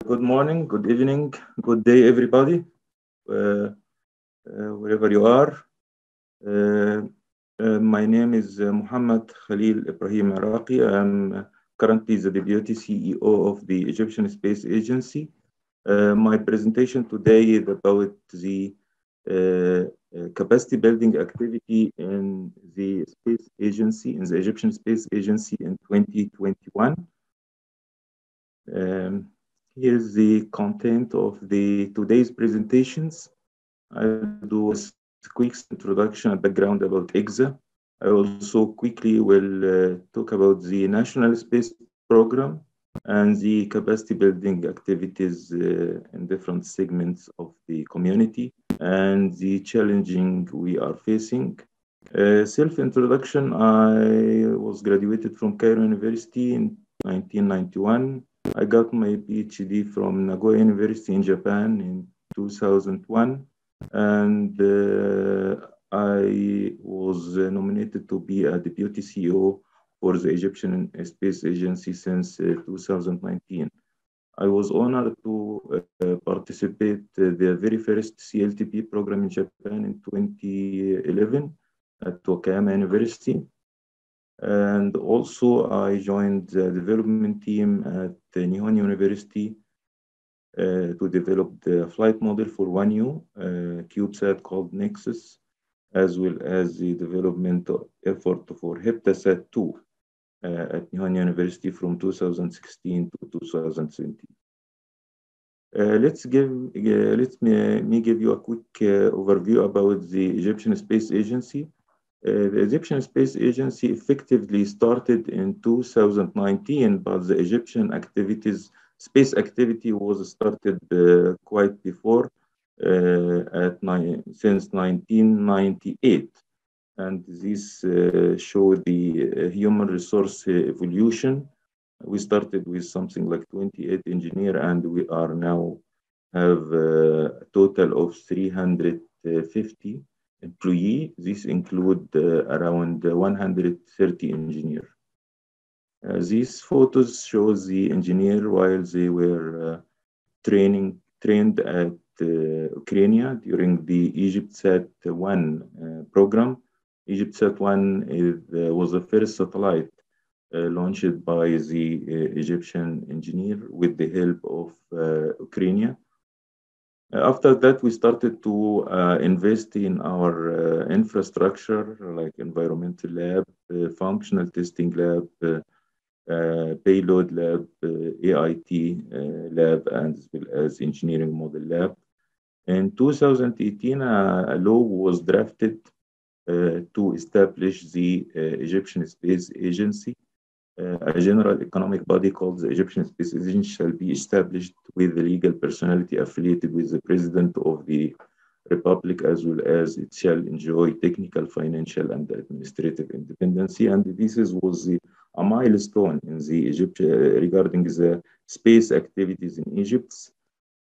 Good morning, good evening, good day, everybody, wherever you are. My name is Mohammed Khalil Ibrahim Iraqi. I'm currently the Deputy CEO of the Egyptian Space Agency. My presentation today is about the capacity building activity in the space agency, in the Egyptian Space Agency in 2021. Here's the content of the today's presentations. I'll do a quick introduction and background about EgSA. I also quickly will talk about the National Space Program and the capacity building activities in different segments of the community and the challenging we are facing. Self-introduction, I was graduated from Cairo University in 1991. I got my PhD from Nagoya University in Japan in 2001, and I was nominated to be a Deputy CEO for the Egyptian Space Agency since 2019. I was honored to participate the very first CLTP program in Japan in 2011 at Wakayama University. And also I joined the development team at Nihon University to develop the flight model for 1U CubeSat called Nexus, as well as the development effort for HeptaSat-2 at Nihon University from 2016 to 2017. Let me give you a quick overview about the Egyptian Space Agency. The Egyptian Space Agency effectively started in 2019, but the Egyptian space activity was started quite before, since 1998. And this showed the human resource evolution. We started with something like 28 engineers, and we are now have a total of 350 employee. This include around 130 engineers. These photos shows the engineer while they were trained at Ukraine during the EgSat-1 program. EgSat-1 was the first satellite launched by the Egyptian engineer with the help of Ukraine. After that, we started to invest in our infrastructure, like environmental lab, functional testing lab, payload lab, AIT lab, and as well as engineering model lab. In 2018, a law was drafted to establish the Egyptian Space Agency. A general economic body called the Egyptian Space Agency shall be established with the legal personality affiliated with the President of the Republic, as well as it shall enjoy technical, financial, and administrative independence. And this was a milestone in the Egypt regarding the space activities in Egypt.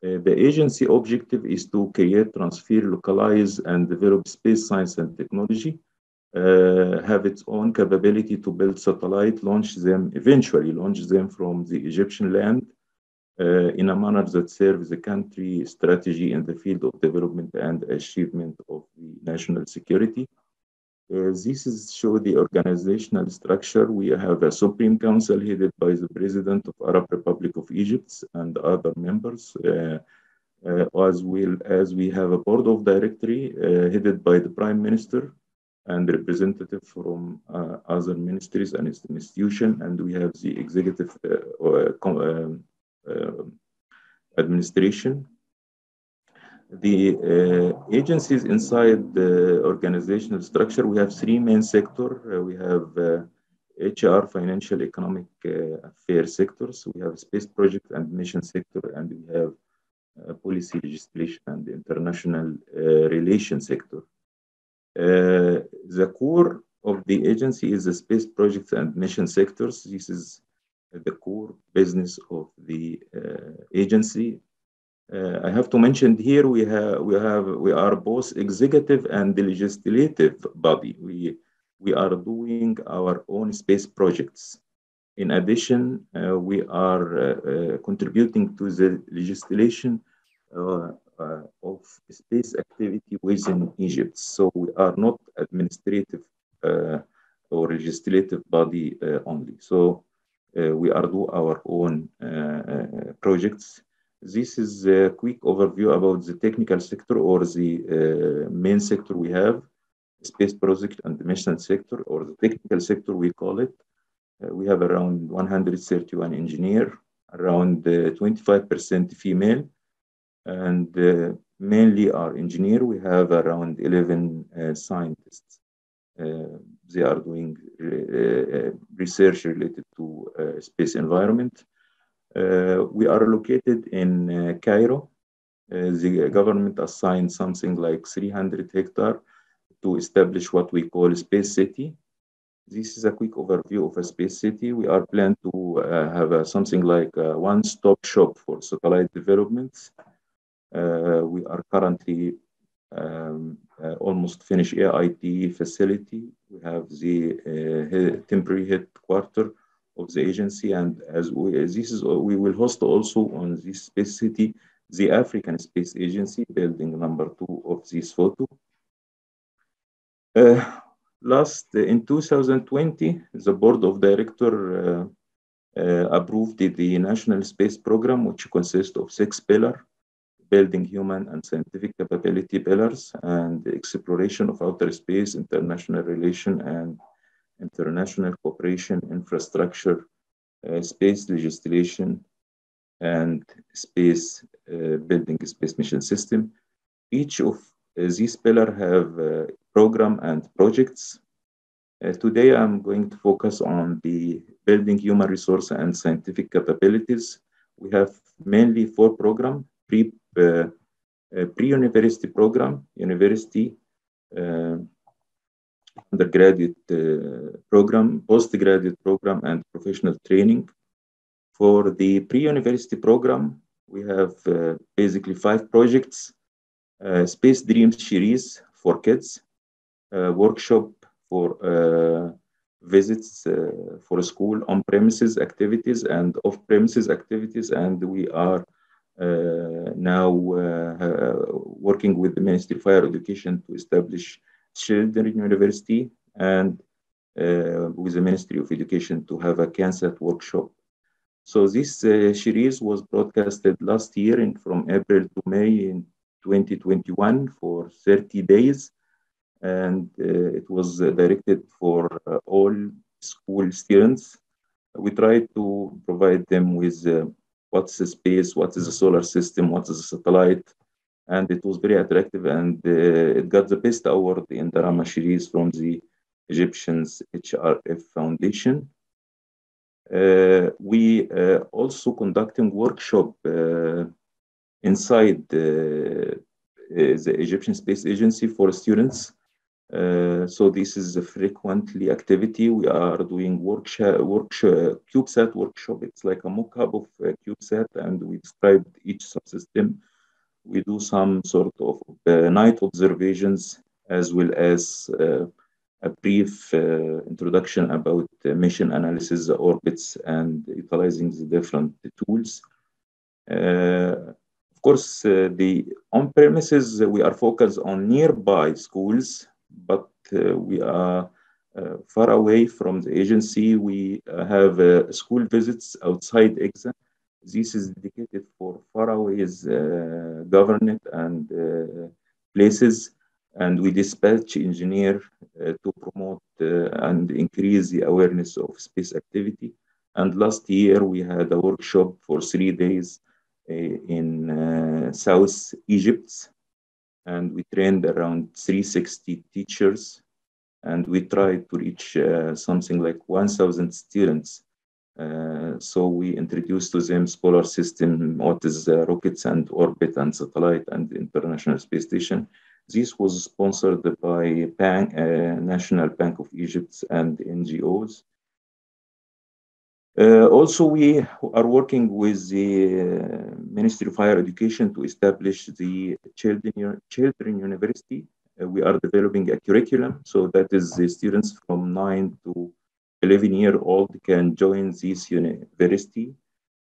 The agency objective is to create, transfer, localize, and develop space science and technology. Have its own capability to build satellite, eventually launch them from the Egyptian land in a manner that serves the country strategy in the field of development and achievement of the national security. This show the organizational structure. We have a Supreme Council headed by the President of Arab Republic of Egypt and other members, as well as we have a board of directors headed by the Prime Minister and representative from other ministries and institutions, and we have the executive administration. The agencies inside the organizational structure, we have three main sectors. We have HR, financial, economic affairs sectors. We have space project and mission sector, and we have policy, legislation, and international relations sector. The core of the agency is the space projects and mission sectors. This is the core business of the agency. I have to mention here we are both executive and legislative body. We are doing our own space projects In addition, we are contributing to the legislation of space activity within Egypt. So we are not administrative or legislative body only. So we are do our own projects. This is a quick overview about the technical sector or the main sector we have, space project and the mission sector, or the technical sector we call it. We have around 131 engineers, around 25% female, and mainly our engineer. We have around 11 scientists. They are doing research related to space environment. We are located in Cairo. The government assigned something like 300 hectares to establish what we call Space City. This is a quick overview of a space city. We are planning to have something like a one-stop shop for satellite developments. We are currently almost finished AIT facility. We have the temporary headquarters of the agency, and as we will host also on this space city the African Space Agency, building number 2 of this photo. In 2020, the board of directors approved the National Space Program, which consists of 6 pillars: building human and scientific capability pillars, and the exploration of outer space, international relation, and international cooperation, infrastructure, space legislation, and space building space mission system. Each of these pillars have program and projects. Today, I'm going to focus on the building human resource and scientific capabilities. We have mainly 4 programs: pre-university program, university, undergraduate program, postgraduate program, and professional training. For the pre-university program, we have basically 5 projects: Space Dreams series for kids, workshop for visits for school, on-premises activities and off-premises activities, and we are now working with the Ministry of Higher Education to establish Children University, and with the Ministry of Education to have a CANSAT workshop. So this series was broadcasted last year from April to May in 2021 for 30 days, and it was directed for all school students. We tried to provide them with what's the space, what is the solar system, what is a satellite, and it was very attractive, and it got the best award in the Rama series from the Egyptian's HRF Foundation. We also conducting workshop inside the Egyptian Space Agency for students. So this is a frequently activity. We are doing CubeSat workshop. It's like a mock-up of CubeSat, and we describe each subsystem. We do some sort of night observations, as well as a brief introduction about mission analysis, the orbits, and utilizing the different tools. Of course, the on-premises, we are focused on nearby schools, but we are far away from the agency. We have school visits outside EgSA. This is dedicated for faraway government and places, and we dispatch engineers to promote and increase the awareness of space activity. And last year, we had a workshop for 3 days in South Egypt, and we trained around 360 teachers, and we tried to reach something like 1,000 students. So we introduced to them solar system, what is rockets and orbit and satellite and International Space Station. This was sponsored by National Bank of Egypt and NGOs. Also, we are working with the Ministry of Higher Education to establish the Children University. We are developing a curriculum, so that is the students from 9 to 11-year-old can join this university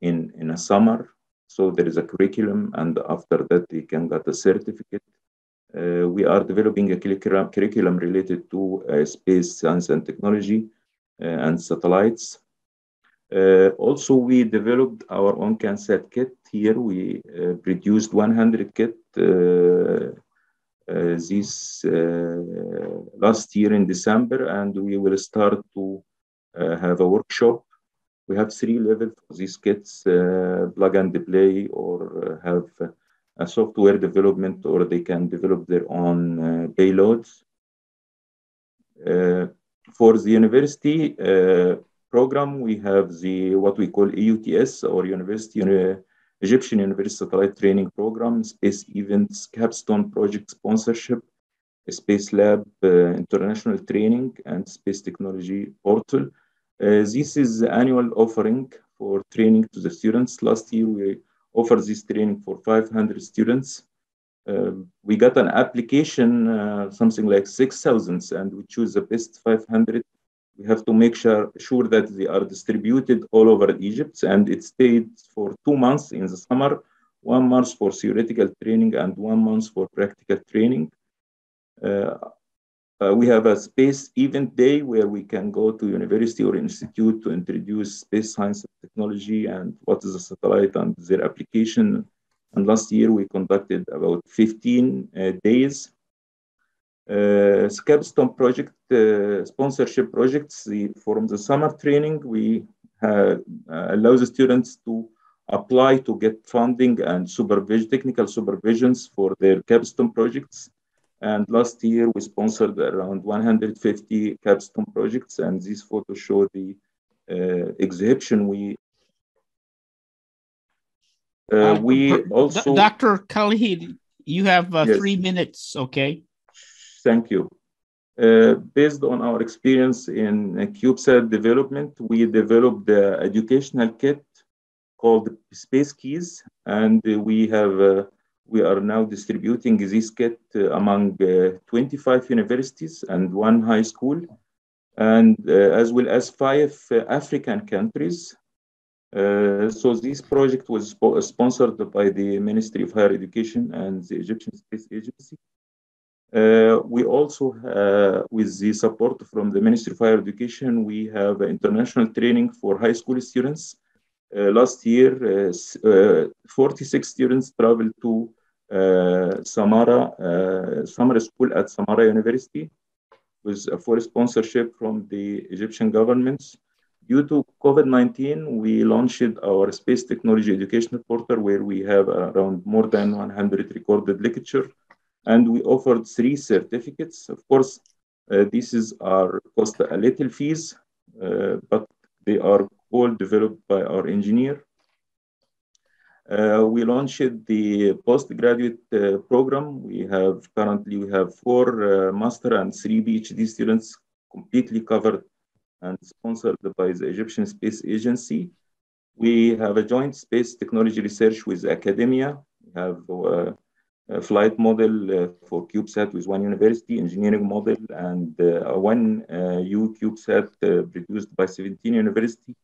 in a summer. So there is a curriculum, and after that, they can get a certificate. We are developing a curriculum related to space science and technology and satellites. Also, we developed our own CANSAT kit. Here, we produced 100 kit this last year in December, and we will start to have a workshop. We have 3 levels for these kits, plug and play, or have a software development, or they can develop their own payloads. For the university program, we have what we call EUTS, or Egyptian University Satellite Training Program, space events, capstone project sponsorship, space lab, international training, and space technology portal. This is the annual offering for training to the students. Last year, we offered this training for 500 students. We got an application, something like 6,000, and we choose the best 500. We have to make sure that they are distributed all over Egypt, and it stayed for 2 months in the summer, 1 month for theoretical training and 1 month for practical training. We have a space event day where we can go to university or institute to introduce space science and technology and what is a satellite and their application. And last year we conducted about 15 days. Capstone project sponsorship projects. From the summer training, we allow the students to apply to get funding and technical supervisions for their capstone projects. And last year, we sponsored around 150 capstone projects, and these photos show the exhibition we also... Dr. Khalil, you have yes. 3 minutes, okay? Thank you. Based on our experience in CubeSat development, we developed the educational kit called Space Keys, and we are now distributing this kit among 25 universities and 1 high school, and as well as 5 African countries. So this project was sponsored by the Ministry of Higher Education and the Egyptian Space Agency. We also, with the support from the Ministry of Higher Education, we have international training for high school students. Last year, 46 students traveled to Samara, summer school at Samara University, with a full sponsorship from the Egyptian governments. Due to COVID-19, we launched our space technology educational portal, where we have around more than 100 recorded lectures, and we offered 3 certificates. Of course, these cost a little fees, but they are all developed by our engineer. We launched the postgraduate program. Currently we have 4 master and 3 PhD students completely covered and sponsored by the Egyptian Space Agency. We have a joint space technology research with academia. We have a flight model for CubeSat with 1 university, engineering model, and 1 CubeSat produced by 17 universities,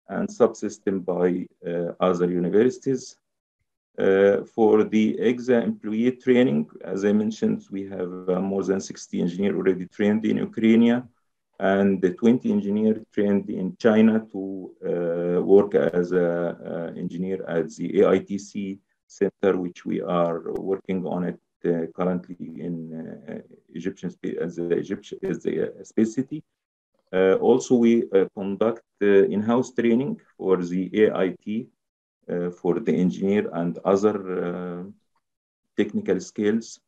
and subsystem by other universities. For the EgSA employee training, as I mentioned, we have more than 60 engineers already trained in Ukraine, and 20 engineers trained in China to work as an engineer at the AITC center, which we are working on it currently in Egyptian space as the space city. Also, we conduct in-house training for the AIT for the engineer and other technical skills.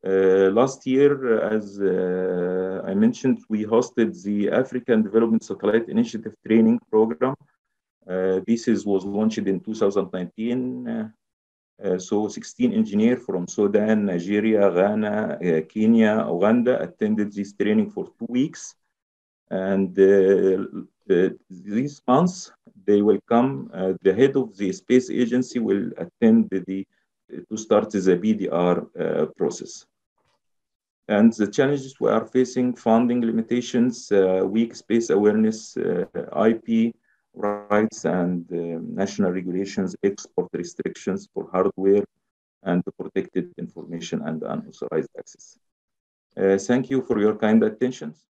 Last year, as I mentioned, we hosted the African Development Satellite Initiative Training Program. This was launched in 2019. So 16 engineers from Sudan, Nigeria, Ghana, Kenya, Uganda attended this training for 2 weeks. And this month, they will come, the head of the space agency will attend to start the BDR process. And the challenges we are facing: funding limitations, weak space awareness, IP rights and national regulations, export restrictions for hardware, and protected information and unauthorized access. Thank you for your kind attention.